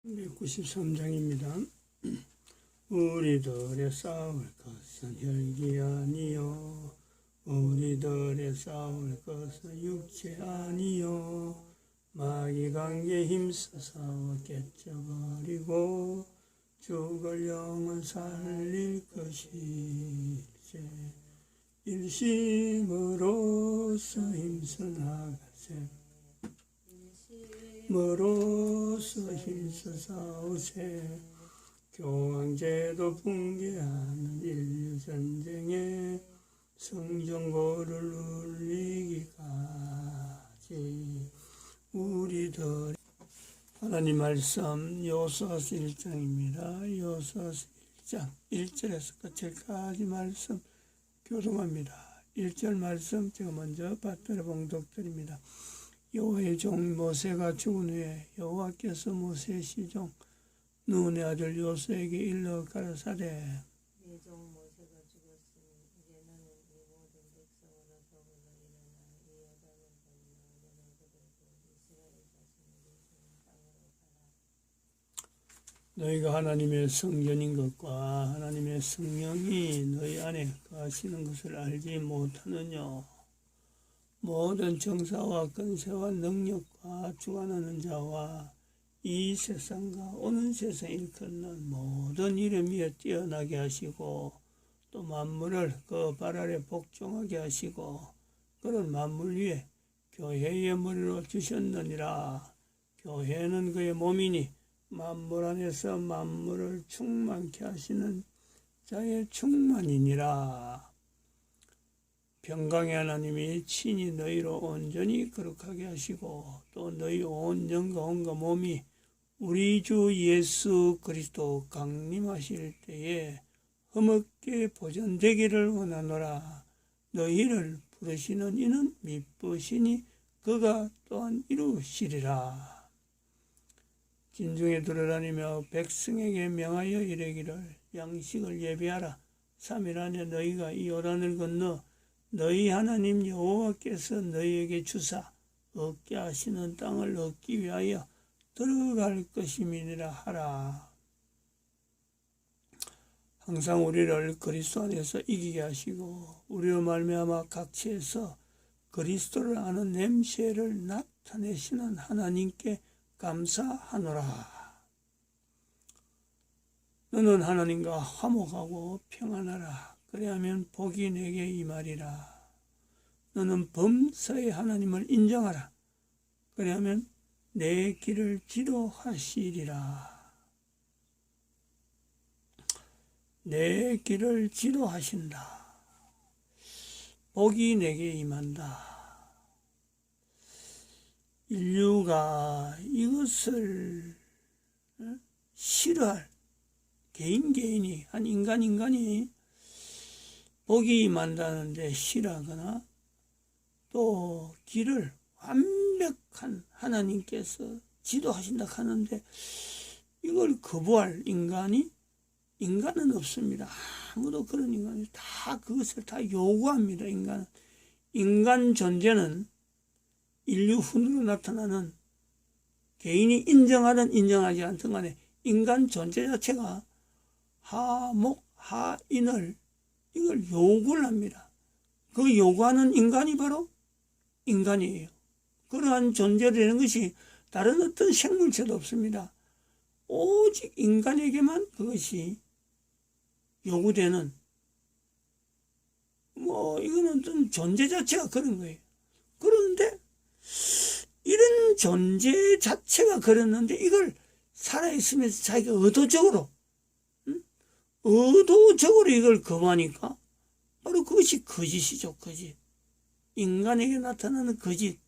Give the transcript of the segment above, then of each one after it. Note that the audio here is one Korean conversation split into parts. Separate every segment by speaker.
Speaker 1: 193장입니다. 우리들의 싸울 것은 혈기 아니요 우리들의 싸울 것은 육체 아니요 마귀 관계 힘써 싸워 깨쳐버리고 죽을 영을 살릴 것일세. 일심으로써 힘써 나가세. 머로서 힘써 싸우세. 교황제도 붕괴하는 인류전쟁에 성전고를 울리기까지 우리들. 하나님 말씀 요소서 1장입니다. 요소서 1장 1절에서 끝까지 말씀 교동합니다. 1절 말씀 제가 먼저 받들어 봉독드립니다. 여호와의 종 모세가 죽은 후에 여호와께서 모세의 시종 눈의 아들 요수에게 일러 가라사대
Speaker 2: 네 종 모세가 죽었으니 이제 너는 이 모든 백성으로 더불어 일어나 이 여단을 건너 너는 그들과 이스라엘 자손에게 주는 땅으로 가라.
Speaker 1: 너희가 하나님의 성전인 것과 하나님의 성령이 너희 안에 거하시는 것을 알지 못하느냐. 모든 정사와 권세와 능력과 주관하는 자와 이 세상과 오는 세상 일컫는 모든 이름 위에 뛰어나게 하시고 또 만물을 그 발 아래 복종하게 하시고 그런 만물 위에 교회의 머리로 주셨느니라. 교회는 그의 몸이니 만물 안에서 만물을 충만케 하시는 자의 충만이니라. 평강의 하나님이 친히 너희로 온전히 거룩하게 하시고 또 너희 온 영과 온과 몸이 우리 주 예수 그리스도 강림하실 때에 흠없게 보존되기를 원하노라. 너희를 부르시는 이는 미쁘시니 그가 또한 이루시리라. 진중에 들어다니며 백성에게 명하여 이르기를 양식을 예비하라. 3일 안에 너희가 이 요단을 건너 너희 하나님 여호와께서 너희에게 주사 얻게 하시는 땅을 얻기 위하여 들어갈 것임이니라 하라. 항상 우리를 그리스도 안에서 이기게 하시고 우리로 말미암아 각처에서 그리스도를 아는 냄새를 나타내시는 하나님께 감사하노라. 너는 하나님과 화목하고 평안하라. 그래야면 복이 내게 임하리라. 너는 범사의 하나님을 인정하라. 그래야면 내 길을 지도하시리라. 내 길을 지도하신다. 복이 내게 임한다. 인류가 이것을 싫어할 개인이 한 인간이 복이 임한다는데 싫어하거나 또 길을 완벽한 하나님께서 지도하신다 하는데 이걸 거부할 인간은 없습니다. 아무도 그런 인간이 다 그것을 다 요구합니다. 인간 존재는 인류 훈으로 나타나는 개인이 인정하든 인정하지 않든 간에 인간 존재 자체가 하목 하인을 이걸 요구를 합니다. 그 요구하는 인간이 바로 인간이에요. 그러한 존재되는 것이 다른 어떤 생물체도 없습니다. 오직 인간에게만 그것이 요구되는 이거는 어떤 존재 자체가 그런 거예요. 그런데 이런 존재 자체가 그랬는데 이걸 살아있으면서 자기가 의도적으로 이걸 거부하니까 바로 그것이 거짓이죠. 거짓. 인간에게 나타나는 거짓.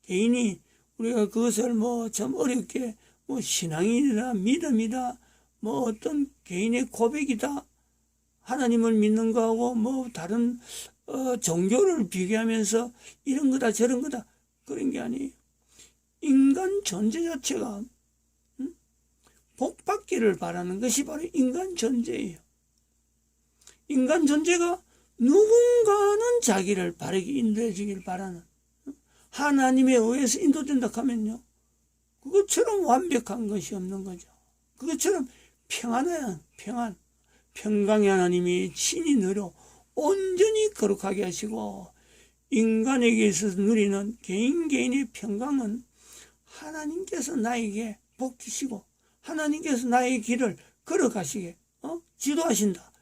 Speaker 1: 개인이 우리가 그것을 참 어렵게 신앙이라 믿음이다 어떤 개인의 고백이다 하나님을 믿는 거하고 다른 종교를 비교하면서 이런 거다 저런 거다 그런 게 아니에요. 인간 존재 자체가 복받기를 바라는 것이 바로 인간 존재예요. 인간 존재가 누군가는 자기를 바르게 인도해 주길 바라는 하나님에 의해서 인도된다 하면요 그것처럼 완벽한 것이 없는 거죠. 그것처럼 평강의 하나님이 친히 너로 온전히 거룩하게 하시고, 인간에게 있어서 누리는 개인의 평강은 하나님께서 나에게 복 주시고 하나님께서 나의 길을 걸어가시게 지도하신다.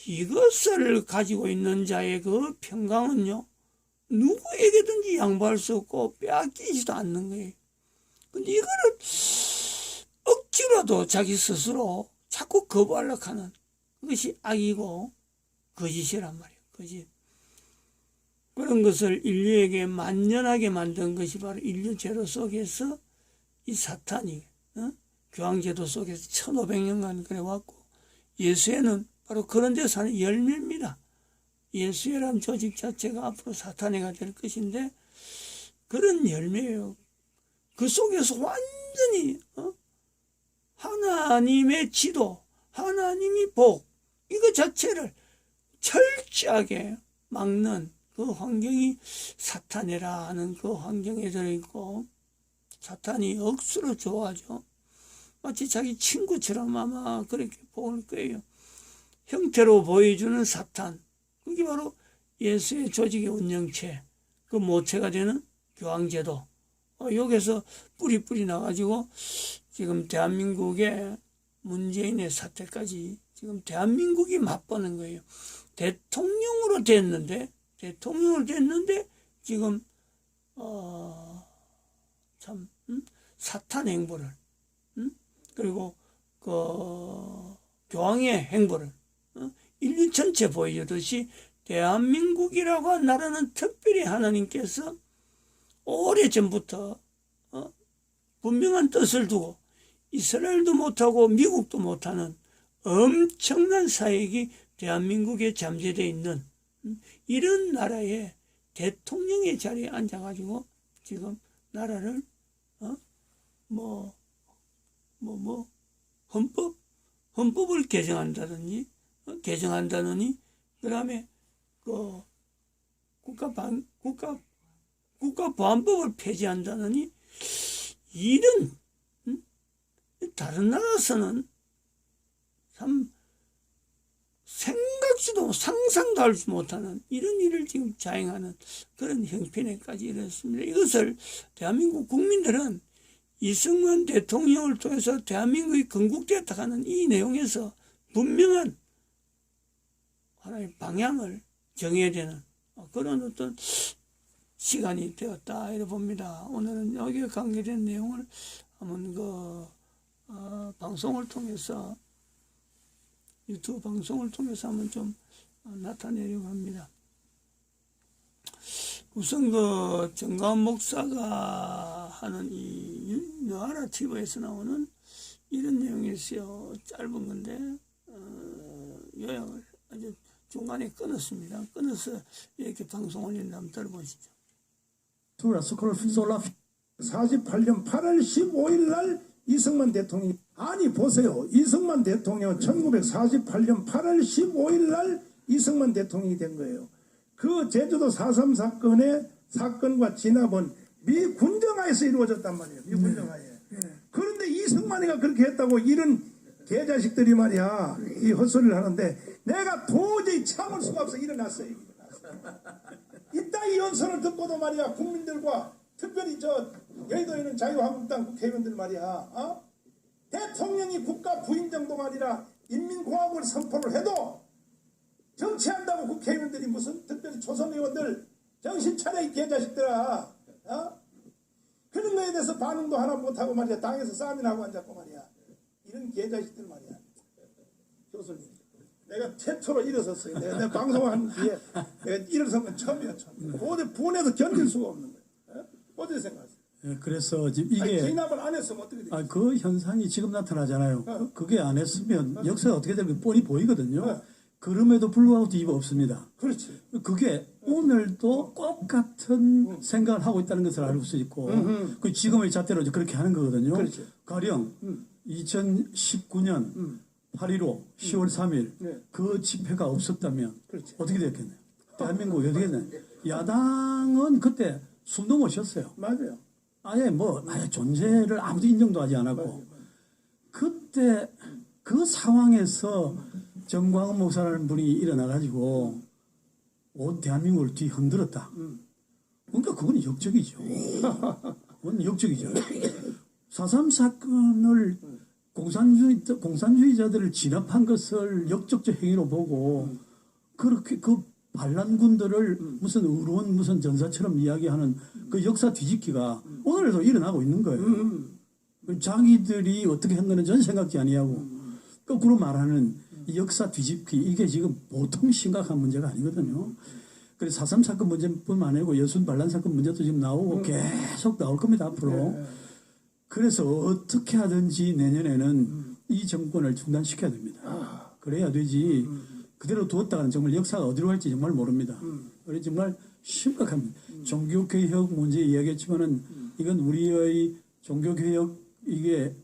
Speaker 1: 이것을 가지고 있는 자의 그 평강은요, 누구에게든지 양보할 수 없고 빼앗기지도 않는 거예요. 근데 이거를 억지로도 자기 스스로 자꾸 거부하려고 하는 그것이 악이고 거짓이란 말이에요. 거짓. 그런 것을 인류에게 만연하게 만든 것이 바로 인류 제도 속에서 이 사탄이 교황제도 속에서 1500년간 그래왔고, 예수회는 바로 그런 데서 하는 열매입니다. 예수회라는 조직 자체가 앞으로 사탄회가 될 것인데 그런 열매예요. 그 속에서 완전히 하나님의 지도, 하나님의 복, 이거 자체를 철저하게 막는 그 환경이 사탄이라 하는 그 환경에 들어있고, 사탄이 억수로 좋아하죠. 마치 자기 친구처럼 아마 그렇게 보일 거예요. 형태로 보여주는 사탄, 그게 바로 예수의 조직의 운영체, 그 모체가 되는 교황제도. 여기서 뿌리 나가지고 지금 대한민국의 문재인의 사태까지 지금 대한민국이 맛보는 거예요. 대통령으로 됐는데 지금 사탄 행보를, 그리고 그 교황의 행보를 인류 전체 보여주듯이 대한민국이라고 한 나라는 특별히 하나님께서 오래전부터 분명한 뜻을 두고 이스라엘도 못하고 미국도 못하는 엄청난 사역이 대한민국에 잠재되어 있는 이런 나라의 대통령의 자리에 앉아가지고 지금 나라를 헌법을 개정한다더니 그다음에 그 국가보안법을 폐지한다더니 이런 다른 나라에서는 참 생각지도 상상도 할 수 못하는 이런 일을 지금 자행하는 그런 형편에까지 이르렀습니다. 이것을 대한민국 국민들은 이승만 대통령을 통해서 대한민국이 건국되었다 하는 이 내용에서 분명한 하나의 방향을 정해야 되는 그런 어떤 시간이 되었다 이렇게 봅니다. 오늘은 여기에 관계된 내용을 한번 방송을 통해서, 유튜브 방송을 통해서 한번 좀 나타내려고 합니다. 우선 정가원 목사가 하는 이 여하라 TV에서 나오는 이런 내용이 있어요. 짧은 건데 요약을 아주 중간에 끊었습니다. 끊어서 이렇게 방송 올린다. 한번 들어보시죠.
Speaker 3: 48년 8월 15일 날 이승만 대통령이, 아니 보세요, 이승만 대통령은 1948년 8월 15일 날 이승만 대통령이 된 거예요. 그 제주도 4.3 사건과 진압은 미 군정하에서 이루어졌단 말이에요. 미 군정하에. 그런데 이승만이가 그렇게 했다고 이런 개자식들이 말이야 이 헛소리를 하는데, 내가 도저히 참을 수가 없어 일어났어요. 이따위 연설을 듣고도 말이야 국민들과 특별히 여의도에 있는 자유한국당 국회의원들 말이야, 대통령이 국가 부인 정도가 아니라 인민공화국을 선포를 해도 정치한다고 국회의원들이 무슨, 특별히 초선 의원들 정신 차려 이 개자식들아, 그런 거에 대해서 반응도 하나 못하고 말이야 당에서 싸움이나 하고 앉았고 말이야, 이런 개자식들 말이야. 교수님, 내가 최초로 일어섰어요. 내가 방송한 뒤에 내가 일어선 건 처음이야. 도저히 분해서 견딜 수가 없는 거예요. 어떻게 생각하세요?
Speaker 4: 그래서 지금 이게
Speaker 3: 진압을 안 했으면 어떻게 되겠어요?
Speaker 4: 그 현상이 지금 나타나잖아요. 그게 안 했으면 역사가 어떻게 될지 뻔히 보이거든요. 그럼에도 불구하고 뒤집어 없습니다.
Speaker 3: 그렇지.
Speaker 4: 그게 오늘도 똑같은 생각을 하고 있다는 것을 알 수 있고, 그 지금의 잣대로 이제 그렇게 하는 거거든요.
Speaker 3: 그렇지.
Speaker 4: 가령 2019년 8.15 10월 3일
Speaker 3: 네.
Speaker 4: 그 집회가 없었다면
Speaker 3: 그렇지.
Speaker 4: 어떻게 됐겠나요? 대한민국이 어떻게 됐나요? 야당은 그때 숨도 못 쉬었어요.
Speaker 3: 맞아요.
Speaker 4: 아예 존재를 아무도 인정도 하지 않았고, 그때 그 상황에서 정광훈 목사라는 분이 일어나가지고 온 대한민국을 뒤흔들었다. 그러니까 그건 역적이죠. 그건 역적이죠. 4.3 사건을 공산주의자들을 진압한 것을 역적적 행위로 보고 그렇게 그 반란군들을 무슨 의로운 무슨 전사처럼 이야기하는 그 역사 뒤집기가 오늘도 일어나고 있는 거예요. 자기들이 어떻게 한 거는 전 생각지 아니하고 거꾸로 말하는 이 역사 뒤집기, 이게 지금 보통 심각한 문제가 아니거든요. 그래서 4.3 사건 문제뿐만 아니고 여순 반란 사건 문제도 지금 나오고 계속 나올 겁니다, 앞으로. 그래서 어떻게 하든지 내년에는 이 정권을 중단시켜야 됩니다. 그래야 되지. 그대로 두었다가는 정말 역사가 어디로 갈지 정말 모릅니다. 그래 정말 심각합니다. 종교개혁 문제 이야기했지만은 이건 우리의 종교개혁, 이게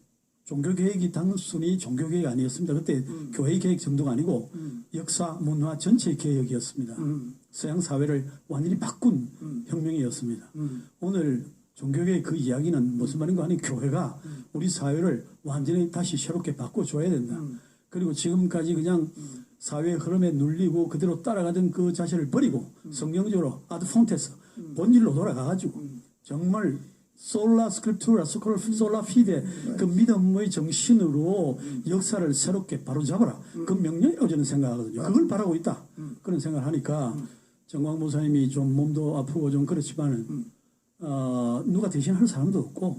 Speaker 4: 종교개혁이 단순히 종교개혁이 아니었습니다. 그때 교회 개혁 정도가 아니고 역사, 문화 전체 개혁이었습니다. 서양 사회를 완전히 바꾼 혁명이었습니다. 오늘 종교개혁 그 이야기는 무슨 말인가 하니 교회가 우리 사회를 완전히 다시 새롭게 바꿔줘야 된다. 그리고 지금까지 그냥 사회의 흐름에 눌리고 그대로 따라가던 그 자세를 버리고 성경적으로 아드 폰테스 본질로 돌아가가지고 정말 솔라 스크립투라 솔라 피데 그 믿음의 정신으로 역사를 새롭게 바로잡아라. 그 명령이라고 저는 생각하거든요. 그걸 바라고 있다. 그런 생각을 하니까 정광 목사님이 좀 몸도 아프고 좀 그렇지만은 누가 대신할 사람도 없고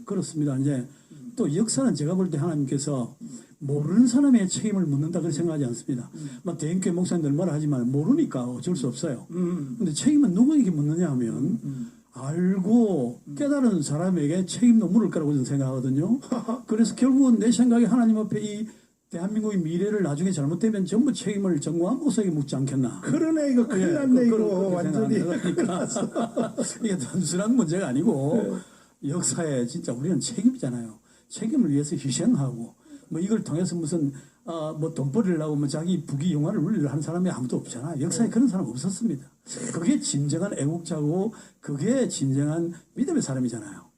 Speaker 4: 그렇습니다. 이제 또 역사는 제가 볼 때 하나님께서 모르는 사람의 책임을 묻는다 그렇게 생각하지 않습니다. 막 대형교회 목사님들 뭐라 하지만 모르니까 어쩔 수 없어요. 근데 책임은 누구에게 묻느냐 하면 알고 깨달은 사람에게 책임도 물을 거라고 저는 생각하거든요. 그래서 결국은 내 생각에 하나님 앞에 이 대한민국의 미래를 나중에 잘못되면 전부 책임을 정광훈 목사에게 묻지 않겠나.
Speaker 3: 그러네, 이거 큰일 났네, 이거 완전히.
Speaker 4: 그러니까 이게 단순한 문제가 아니고 역사에 진짜 우리는 책임이잖아요. 책임을 위해서 희생하고 뭐 이걸 통해서 무슨 뭐 돈벌이를 하고 뭐 자기 부귀 영화를 누리려 하는 사람이 아무도 없잖아. 역사에 그런 사람 없었습니다. 그게 진정한 애국자고 그게 진정한 믿음의 사람이잖아요.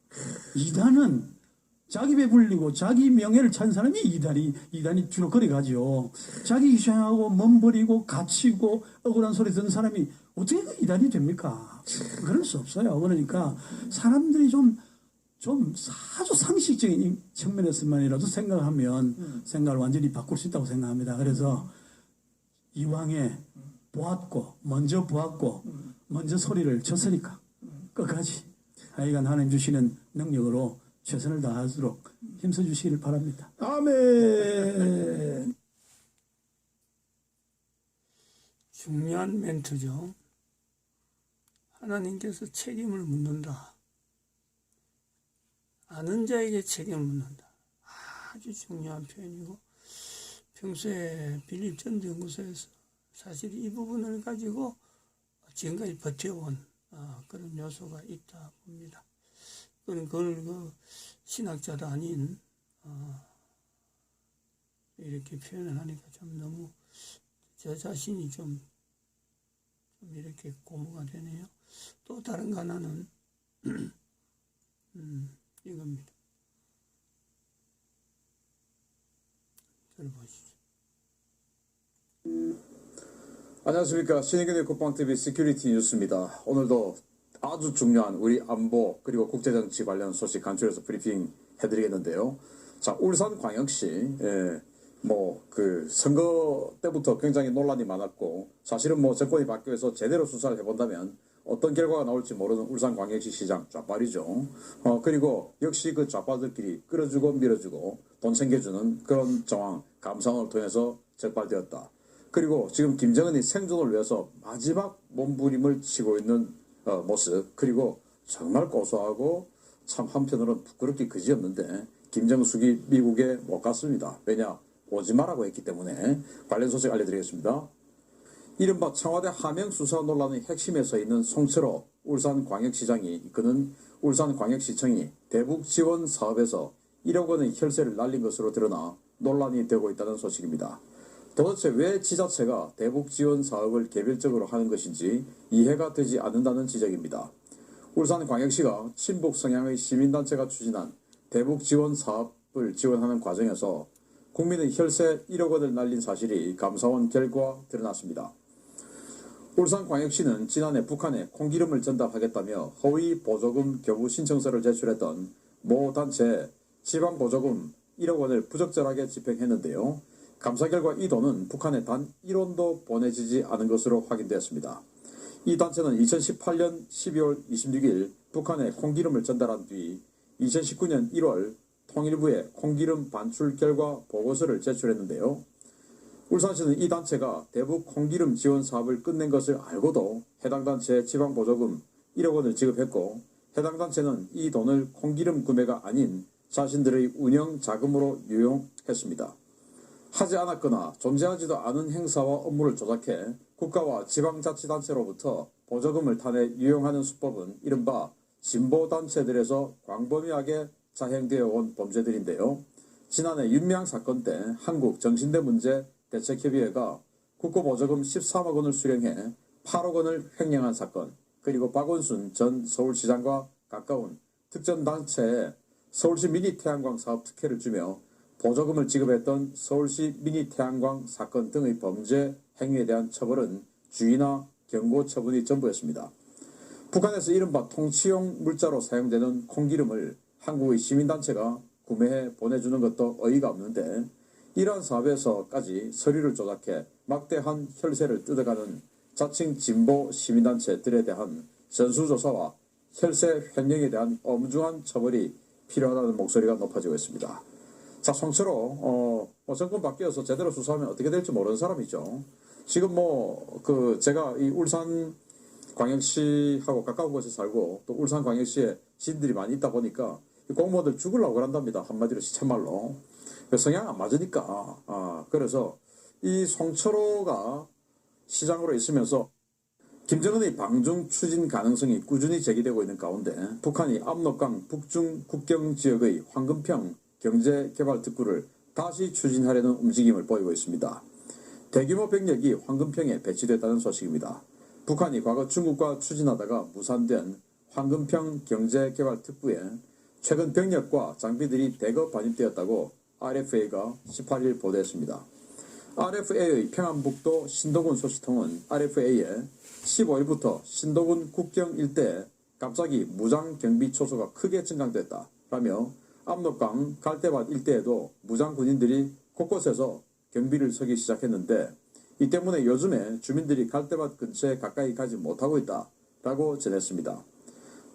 Speaker 4: 이단은 자기 배 불리고 자기 명예를 찾는 사람이 이단이 주로 그래가지고 자기 희생하고 몸버리고 갇히고 억울한 소리 듣는 사람이 어떻게 이단이 됩니까? 그럴 수 없어요. 그러니까 사람들이 좀 아주 상식적인 측면에서만이라도 생각하면 생각을 완전히 바꿀 수 있다고 생각합니다. 그래서 이왕에 먼저 보았고 먼저 소리를 쳤으니까 끝까지 하여간 하나님 주시는 능력으로 최선을 다하도록 힘써 주시기를 바랍니다.
Speaker 3: 아멘.
Speaker 1: 중요한 멘트죠. 하나님께서 책임을 묻는다. 아는 자에게 책임을 묻는다. 아주 중요한 표현이고 평소에 빌립 전도연구소에서 사실 이 부분을 가지고 지금까지 버텨온 그런 요소가 있다 봅니다. 그걸 그 신학자도 아닌 이렇게 표현을 하니까 좀 너무 저 자신이 좀 이렇게 고무가 되네요. 또 다른 거 하나는 이겁니다. 들어보시죠.
Speaker 5: 안녕하십니까. 신의균의 국방TV 시큐리티 뉴스입니다. 오늘도 아주 중요한 우리 안보 그리고 국제정치 관련 소식 간추려서 브리핑 해드리겠는데요. 자, 울산광역시 그 선거 때부터 굉장히 논란이 많았고 사실은 뭐 정권이 바뀌어서 제대로 수사를 해본다면 어떤 결과가 나올지 모르는 울산광역시 시장 좌빨이죠. 그리고 역시 그 좌빨들끼리 끌어주고 밀어주고 돈 챙겨주는 그런 정황 감상을 통해서 적발되었다. 그리고 지금 김정은이 생존을 위해서 마지막 몸부림을 치고 있는 모습, 그리고 정말 고소하고 참 한편으로는 부끄럽기 그지없는데 김정숙이 미국에 못 갔습니다. 왜냐? 오지 마라고 했기 때문에. 관련 소식 알려드리겠습니다. 이른바 청와대 하명 수사 논란의 핵심에 서 있는 송철호 울산광역시장이 그는 울산광역시청이 대북 지원 사업에서 1억 원의 혈세를 날린 것으로 드러나 논란이 되고 있다는 소식입니다. 도대체 왜 지자체가 대북 지원 사업을 개별적으로 하는 것인지 이해가 되지 않는다는 지적입니다. 울산광역시가 친북 성향의 시민단체가 추진한 대북 지원 사업을 지원하는 과정에서 국민의 혈세 1억 원을 날린 사실이 감사원 결과 드러났습니다. 울산광역시는 지난해 북한에 콩기름을 전달하겠다며 허위 보조금 교부 신청서를 제출했던 모 단체에 지방보조금 1억 원을 부적절하게 집행했는데요. 감사 결과 이 돈은 북한에 단 1원도 보내지지 않은 것으로 확인되었습니다. 이 단체는 2018년 12월 26일 북한에 콩기름을 전달한 뒤 2019년 1월 통일부에 콩기름 반출 결과 보고서를 제출했는데요. 울산시는 이 단체가 대북 콩기름 지원 사업을 끝낸 것을 알고도 해당 단체에 지방보조금 1억 원을 지급했고, 해당 단체는 이 돈을 콩기름 구매가 아닌 자신들의 운영 자금으로 유용했습니다. 하지 않았거나 존재하지도 않은 행사와 업무를 조작해 국가와 지방자치단체로부터 보조금을 타내 유용하는 수법은 이른바 진보단체들에서 광범위하게 자행되어 온 범죄들인데요. 지난해 윤미향 사건 때 한국정신대문제대책협의회가 국고보조금 13억 원을 수령해 8억 원을 횡령한 사건, 그리고 박원순 전 서울시장과 가까운 특정 단체에 서울시 미니태양광 사업 특혜를 주며 보조금을 지급했던 서울시 미니태양광 사건 등의 범죄 행위에 대한 처벌은 주의나 경고 처분이 전부였습니다. 북한에서 이른바 통치용 물자로 사용되는 콩기름을 한국의 시민단체가 구매해 보내주는 것도 어이가 없는데, 이러한 사업에서까지 서류를 조작해 막대한 혈세를 뜯어가는 자칭 진보 시민단체들에 대한 전수조사와 혈세 횡령에 대한 엄중한 처벌이 필요하다는 목소리가 높아지고 있습니다. 자, 송철호, 정권 바뀌어서 제대로 수사하면 어떻게 될지 모르는 사람이죠. 지금 제가 이 울산광역시하고 가까운 곳에 살고 또 울산광역시에 지인들이 많이 있다 보니까 공무원들 죽으려고 그런답니다. 한마디로 시쳇말로. 성향 안 맞으니까. 그래서 이 송철호가 시장으로 있으면서 김정은의 방중 추진 가능성이 꾸준히 제기되고 있는 가운데 북한이 압록강 북중 국경지역의 황금평 경제개발특구를 다시 추진하려는 움직임을 보이고 있습니다. 대규모 병력이 황금평에 배치됐다는 소식입니다. 북한이 과거 중국과 추진하다가 무산된 황금평 경제개발특구에 최근 병력과 장비들이 대거 반입되었다고 RFA가 18일 보도했습니다. RFA의 평안북도 신도군 소식통은 RFA에 15일부터 신도군 국경 일대에 갑자기 무장 경비 초소가 크게 증강됐다라며 압록강 갈대밭 일대에도 무장 군인들이 곳곳에서 경비를 서기 시작했는데, 이 때문에 요즘에 주민들이 갈대밭 근처에 가까이 가지 못하고 있다라고 전했습니다.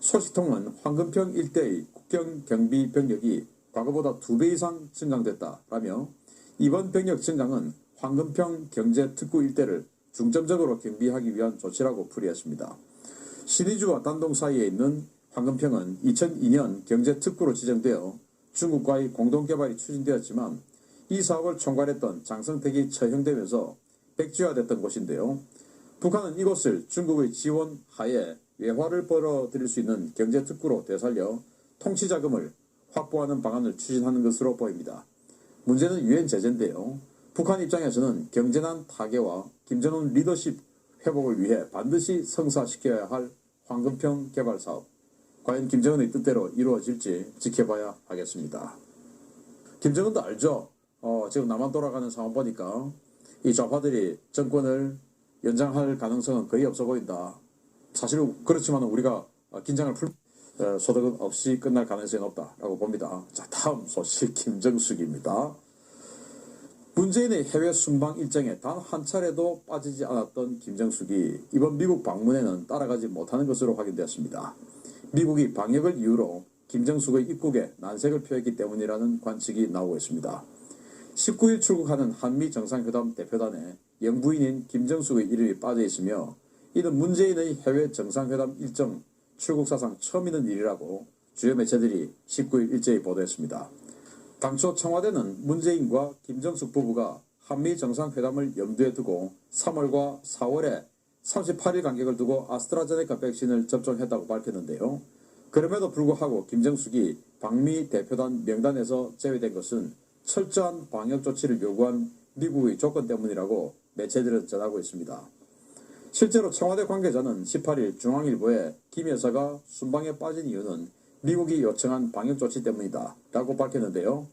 Speaker 5: 소식통은 황금평 일대의 국경 경비 병력이 과거보다 2배 이상 증강됐다라며 이번 병력 증강은 황금평 경제특구 일대를 중점적으로 경비하기 위한 조치라고 풀이했습니다. 신의주와 단동 사이에 있는 황금평은 2002년 경제특구로 지정되어 중국과의 공동개발이 추진되었지만 이 사업을 총괄했던 장성택이 처형되면서 백지화됐던 곳인데요. 북한은 이곳을 중국의 지원 하에 외화를 벌어들일 수 있는 경제특구로 되살려 통치자금을 확보하는 방안을 추진하는 것으로 보입니다. 문제는 유엔 제재인데요. 북한 입장에서는 경제난 타개와 김정은 리더십 회복을 위해 반드시 성사시켜야 할 황금평 개발 사업, 과연 김정은의 뜻대로 이루어질지 지켜봐야 하겠습니다. 김정은도 알죠. 지금 남한 돌아가는 상황 보니까 이 좌파들이 정권을 연장할 가능성은 거의 없어 보인다. 사실 그렇지만 우리가 긴장을 소득은 없이 끝날 가능성이 높다라고 봅니다. 자, 다음 소식 김정숙입니다. 문재인의 해외 순방 일정에 단 한 차례도 빠지지 않았던 김정숙이 이번 미국 방문에는 따라가지 못하는 것으로 확인되었습니다. 미국이 방역을 이유로 김정숙의 입국에 난색을 표했기 때문이라는 관측이 나오고 있습니다. 19일 출국하는 한미 정상회담 대표단에 영부인인 김정숙의 이름이 빠져 있으며, 이는 문재인의 해외 정상회담 일정 출국 사상 처음 있는 일이라고 주요 매체들이 19일 일제히 보도했습니다. 당초 청와대는 문재인과 김정숙 부부가 한미 정상회담을 염두에 두고 3월과 4월에 38일 간격을 두고 아스트라제네카 백신을 접종했다고 밝혔는데요. 그럼에도 불구하고 김정숙이 방미 대표단 명단에서 제외된 것은 철저한 방역 조치를 요구한 미국의 조건 때문이라고 매체들은 전하고 있습니다. 실제로 청와대 관계자는 18일 중앙일보에 김 여사가 순방에 빠진 이유는 미국이 요청한 방역 조치 때문이다 라고 밝혔는데요.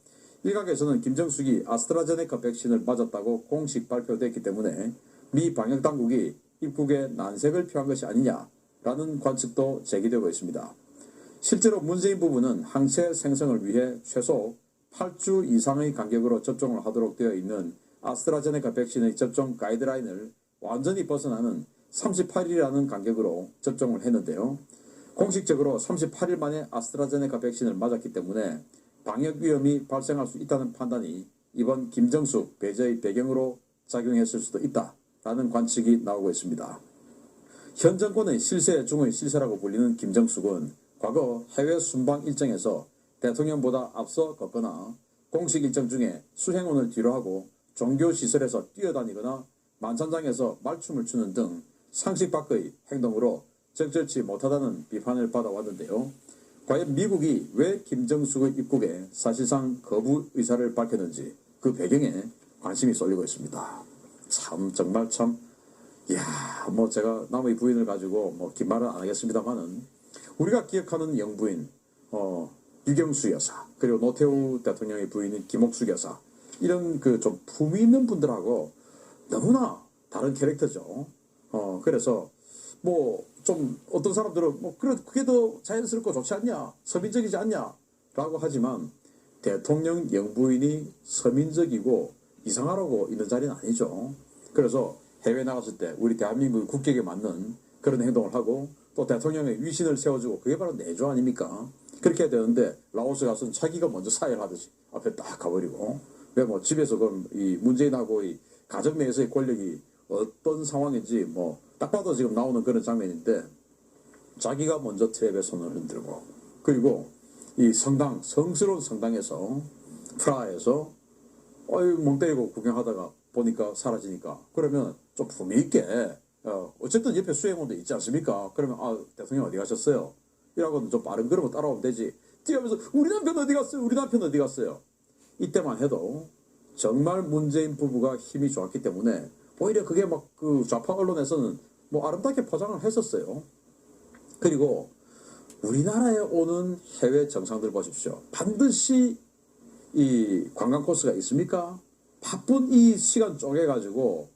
Speaker 5: 일각에서는 김정숙이 아스트라제네카 백신을 맞았다고 공식 발표됐기 때문에 미 방역당국이 입국에 난색을 표한 것이 아니냐라는 관측도 제기되고 있습니다. 실제로 문재인 부부는 항체 생성을 위해 최소 8주 이상의 간격으로 접종을 하도록 되어 있는 아스트라제네카 백신의 접종 가이드라인을 완전히 벗어나는 38일이라는 간격으로 접종을 했는데요. 공식적으로 38일 만에 아스트라제네카 백신을 맞았기 때문에 방역 위험이 발생할 수 있다는 판단이 이번 김정숙 배제의 배경으로 작용했을 수도 있다라는 관측이 나오고 있습니다. 현 정권의 실세 중의 실세라고 불리는 김정숙은 과거 해외 순방 일정에서 대통령보다 앞서 걷거나 공식 일정 중에 수행원을 뒤로하고 종교시설에서 뛰어다니거나 만찬장에서 말춤을 추는 등 상식 밖의 행동으로 적절치 못하다는 비판을 받아왔는데요. 과연 미국이 왜 김정숙의 입국에 사실상 거부 의사를 밝혔는지 그 배경에 관심이 쏠리고 있습니다. 정말 제가 남의 부인을 가지고 긴 말은 안 하겠습니다만은 우리가 기억하는 영부인 유경수 여사 그리고 노태우 대통령의 부인인 김옥숙 여사 이런 그 좀 품위 있는 분들하고 너무나 다른 캐릭터죠. 그래서 좀 어떤 사람들은 그게 더 자연스럽고 좋지 않냐, 서민적이지 않냐라고 하지만 대통령 영부인이 서민적이고 이상하라고 있는 자리는 아니죠. 그래서 해외 나갔을 때 우리 대한민국 국격에 맞는 그런 행동을 하고 또 대통령의 위신을 세워주고 그게 바로 내조 아닙니까? 그렇게 해야 되는데 라오스 가서는 자기가 먼저 사열하듯이 앞에 딱 가버리고 왜 집에서 그럼 이 문재인하고 이 가정 내에서의 권력이 어떤 상황인지 딱 봐도 지금 나오는 그런 장면인데 자기가 먼저 트랩에 손을 흔들고 그리고 이 성스러운 성당에서 프라하에서 멍 때리고 구경하다가 보니까 사라지니까 그러면 좀 품위 있게 어쨌든 옆에 수행원도 있지 않습니까? 그러면 대통령 어디 가셨어요? 이라고는 좀 빠른 걸음으로 따라오면 되지. 뛰어면서 우리 남편 어디 갔어요? 우리 남편 어디 갔어요? 이때만 해도 정말 문재인 부부가 힘이 좋았기 때문에 오히려 그게 그 좌파 언론에서는 아름답게 포장을 했었어요. 그리고 우리나라에 오는 해외 정상들 보십시오. 반드시 이 관광 코스가 있습니까? 바쁜 이 시간 쪼개가지고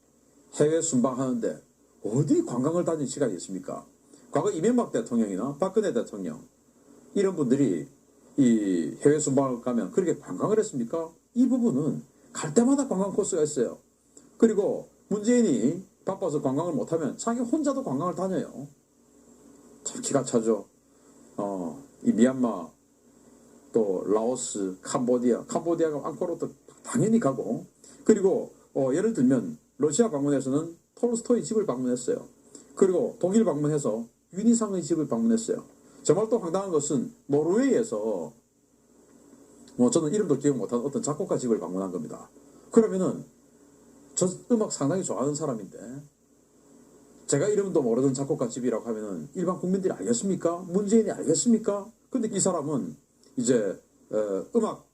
Speaker 5: 해외 순방하는데 어디 관광을 다닐 시간이 있습니까? 과거 이명박 대통령이나 박근혜 대통령 이런 분들이 이 해외 순방을 가면 그렇게 관광을 했습니까? 이 부분은 갈 때마다 관광 코스가 있어요. 그리고 문재인이 바빠서 관광을 못하면 자기 혼자도 관광을 다녀요. 참 기가 차죠. 이 미얀마 또 라오스, 캄보디아가 앙코르도 당연히 가고 그리고 예를 들면 러시아 방문해서는 톨스토이 집을 방문했어요. 그리고 독일 방문해서 윤희상의 집을 방문했어요. 정말 또 황당한 것은 노르웨이에서 저는 이름도 기억 못하는 어떤 작곡가 집을 방문한 겁니다. 그러면은 저 음악 상당히 좋아하는 사람인데 제가 이름도 모르던 작곡가 집이라고 하면은 일반 국민들이 알겠습니까? 문재인이 알겠습니까? 근데 이 사람은 이제 음악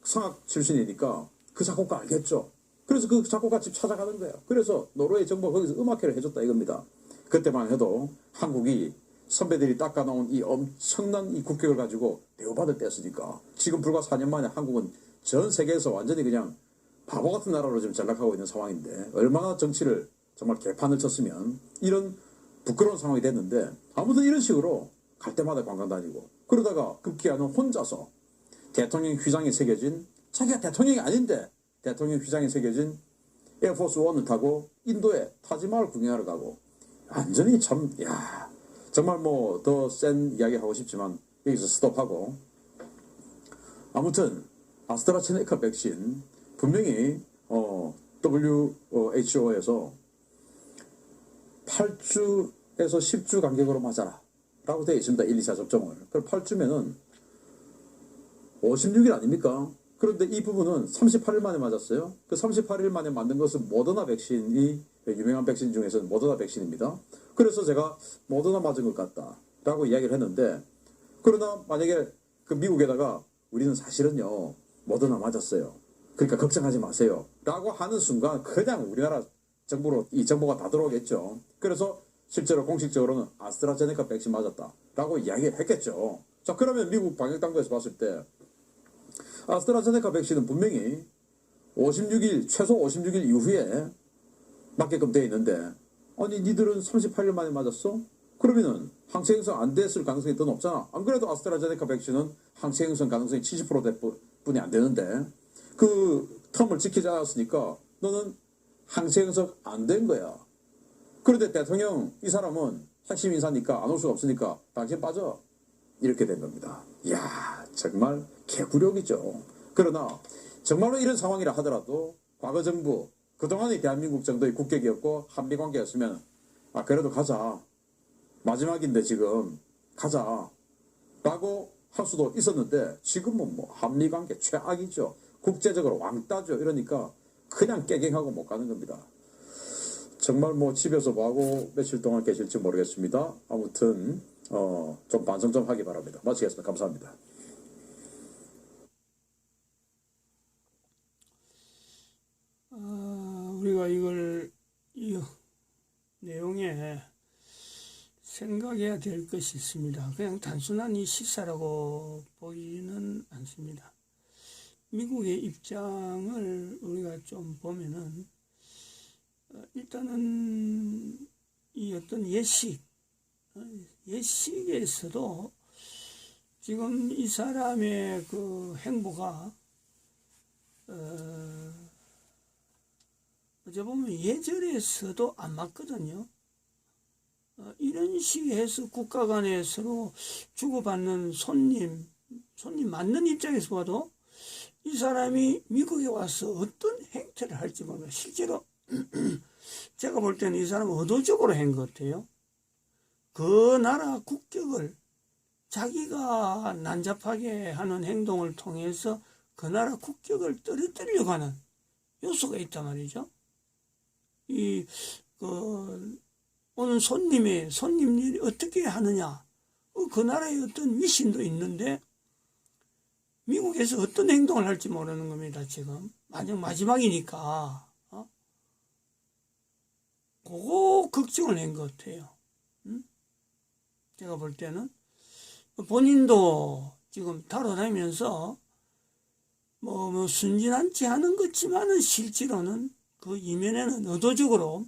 Speaker 5: 성악 출신이니까 그 작곡가 알겠죠. 그래서 그 작곡가 집 찾아가는 거예요. 그래서 노르웨이 정부가 거기서 음악회를 해줬다 이겁니다. 그때만 해도 한국이 선배들이 닦아놓은 이 엄청난 이 국격을 가지고 대우받을 때였으니까 지금 불과 4년 만에 한국은 전 세계에서 완전히 그냥 바보 같은 나라로 지금 전락하고 있는 상황인데 얼마나 정치를 정말 개판을 쳤으면 이런 부끄러운 상황이 됐는데 아무튼 이런 식으로 갈 때마다 관광 다니고 그러다가 급기야는 혼자서 대통령 휘장이 새겨진 자기가 대통령이 아닌데 대통령 휘장이 새겨진 에어포스 1을 타고 인도에 타지마을 구경하러 가고 완전히 정말 더 센 이야기 하고 싶지만 여기서 스톱하고 아무튼 아스트라제네카 백신 분명히 WHO에서 8주에서 10주 간격으로 맞아라 라고 되어 있습니다. 1, 2차 접종을. 그럼 8주면은 56일 아닙니까? 그런데 이 부분은 38일 만에 맞았어요. 그 38일 만에 만든 것은 모더나 백신이 유명한 백신 중에서는 모더나 백신입니다. 그래서 제가 모더나 맞은 것 같다라고 이야기를 했는데 그러나 만약에 그 미국에다가 우리는 사실은요 모더나 맞았어요. 그러니까 걱정하지 마세요. 라고 하는 순간 그냥 우리나라 정부로 이 정보가 다 들어오겠죠. 그래서 실제로 공식적으로는 아스트라제네카 백신 맞았다라고 이야기했겠죠. 자, 그러면 미국 방역당국에서 봤을 때 아스트라제네카 백신은 분명히 56일, 최소 56일 이후에 맞게끔 돼 있는데, 아니 니들은 38년 만에 맞았어? 그러면은 항체 형성 안 됐을 가능성이 더 높잖아. 안 그래도 아스트라제네카 백신은 항체 형성 가능성이 70%뿐이 안 되는데 그 텀을 지키지 않았으니까 너는 항체 형성 안 된 거야. 그런데 대통령 이 사람은 핵심 인사니까 안 올 수가 없으니까 당신 빠져. 이렇게 된 겁니다. 이야, 정말 개구력이죠. 그러나 정말로 이런 상황이라 하더라도 과거 정부, 그동안의 대한민국 정도의 국격이었고 한미관계였으면 그래도 가자. 마지막인데 지금 가자. 라고 할 수도 있었는데 지금은 뭐 한미관계 최악이죠. 국제적으로 왕따죠. 이러니까 그냥 깨갱하고 못 가는 겁니다. 정말 뭐 집에서 뭐하고 며칠 동안 계실지 모르겠습니다. 아무튼 좀 반성 좀 하기 바랍니다. 마치겠습니다. 감사합니다.
Speaker 1: 우리가 이 내용에 생각해야 될 것이 있습니다. 그냥 단순한 이 시사라고 보이는 않습니다. 미국의 입장을 우리가 좀 보면은 일단은 이 어떤 예식에서도 지금 이 사람의 그 행보가 어째 보면 예절에서도 안 맞거든요. 이런 식해서 국가 간에 서로 주고받는 손님 맞는 입장에서 봐도 이 사람이 미국에 와서 어떤 행태를 할지 모르겠어요. 실제로 제가 볼 때는 이 사람은 의도적으로 한 것 같아요. 그 나라 국격을 자기가 난잡하게 하는 행동을 통해서 그 나라 국격을 떨어뜨리려고 하는 요소가 있단 말이죠. 오는 손님들이 어떻게 하느냐, 그 나라의 어떤 미신도 있는데 미국에서 어떤 행동을 할지 모르는 겁니다. 지금 마지막이니까 그거 걱정을 한 것 같아요. 제가 볼 때는 본인도 지금 다뤄다니면서 뭐 순진한지 하는 것 같지만은 실제로는 그 이면에는 의도적으로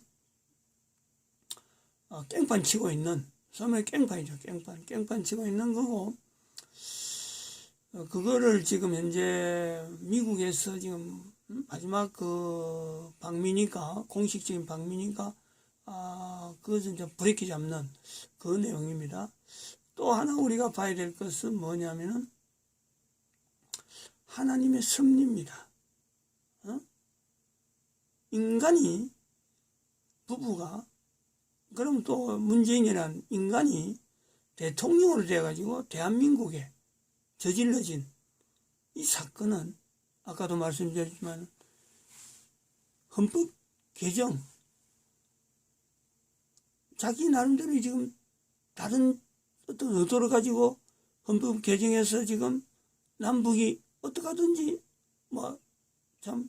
Speaker 1: 깽판 치고 있는, 소매 깽판이죠. 깽판 치고 있는 거고, 그거를 지금 현재 미국에서 지금 마지막 그 방미니까, 공식적인 방미니까 그것은 이제 브레이크 잡는 그 내용입니다. 또 하나 우리가 봐야 될 것은 뭐냐면은 하나님의 섭리입니다. 인간이, 부부가, 그럼 또 문재인이라는 인간이 대통령으로 돼가지고 대한민국에 저질러진 이 사건은 아까도 말씀드렸지만 헌법 개정, 자기 나름대로 지금 다른 어떤 의도를 가지고 헌법 개정해서 지금 남북이 어떻게 하든지 뭐 참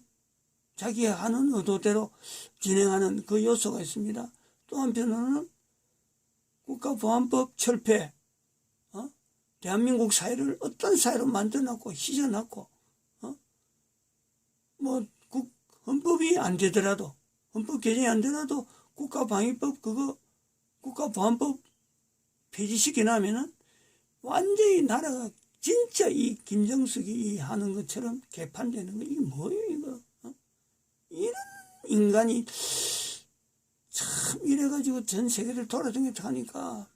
Speaker 1: 자기 하는 의도대로 진행하는 그 요소가 있습니다. 또 한편으로는 국가보안법 철폐, 대한민국 사회를 어떤 사회로 만들어놨고 휘저놨고, 뭐 헌법이 안 되더라도, 헌법 개정이 안 되더라도 국가방위법 국가보안법 폐지시키나면은 완전히 나라가 진짜 이 김정숙이 하는 것처럼 개판되는 거. 이게 뭐예요 이거? 이런 인간이 참 이래가지고 전 세계를 돌아다니면서 하니까,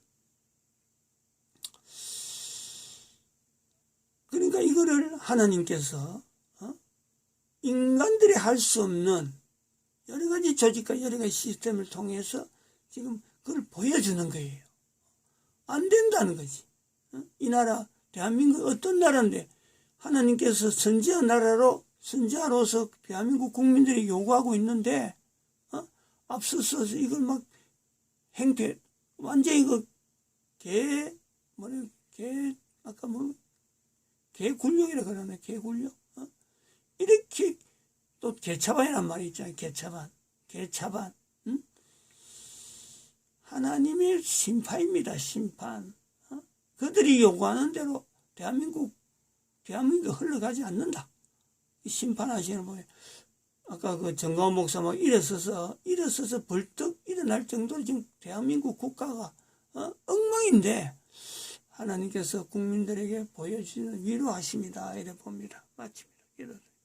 Speaker 1: 그러니까 이거를 하나님께서 인간들이 할 수 없는 여러 가지 조직과 여러 가지 시스템을 통해서 지금 그걸 보여주는 거예요. 안 된다는 거지. 이 나라 대한민국 어떤 나라인데 하나님께서 선지자로서 대한민국 국민들이 요구하고 있는데 앞서서 이걸 막 행태 완전히 개굴력이라 그러네. 개굴력. 이렇게 또 개차반이란 말이 있잖아요. 개차반. 하나님의 심판입니다. 심판. 그들이 요구하는 대로 대한민국 흘러가지 않는다. 심판하시는 분이 아까 그 정가원 목사 막 일어서서 벌떡 일어날 정도로 지금 대한민국 국가가 엉망인데 하나님께서 국민들에게 보여주시는 위로하십니다. 이래 봅니다. 마칩니다. 기도드립니다.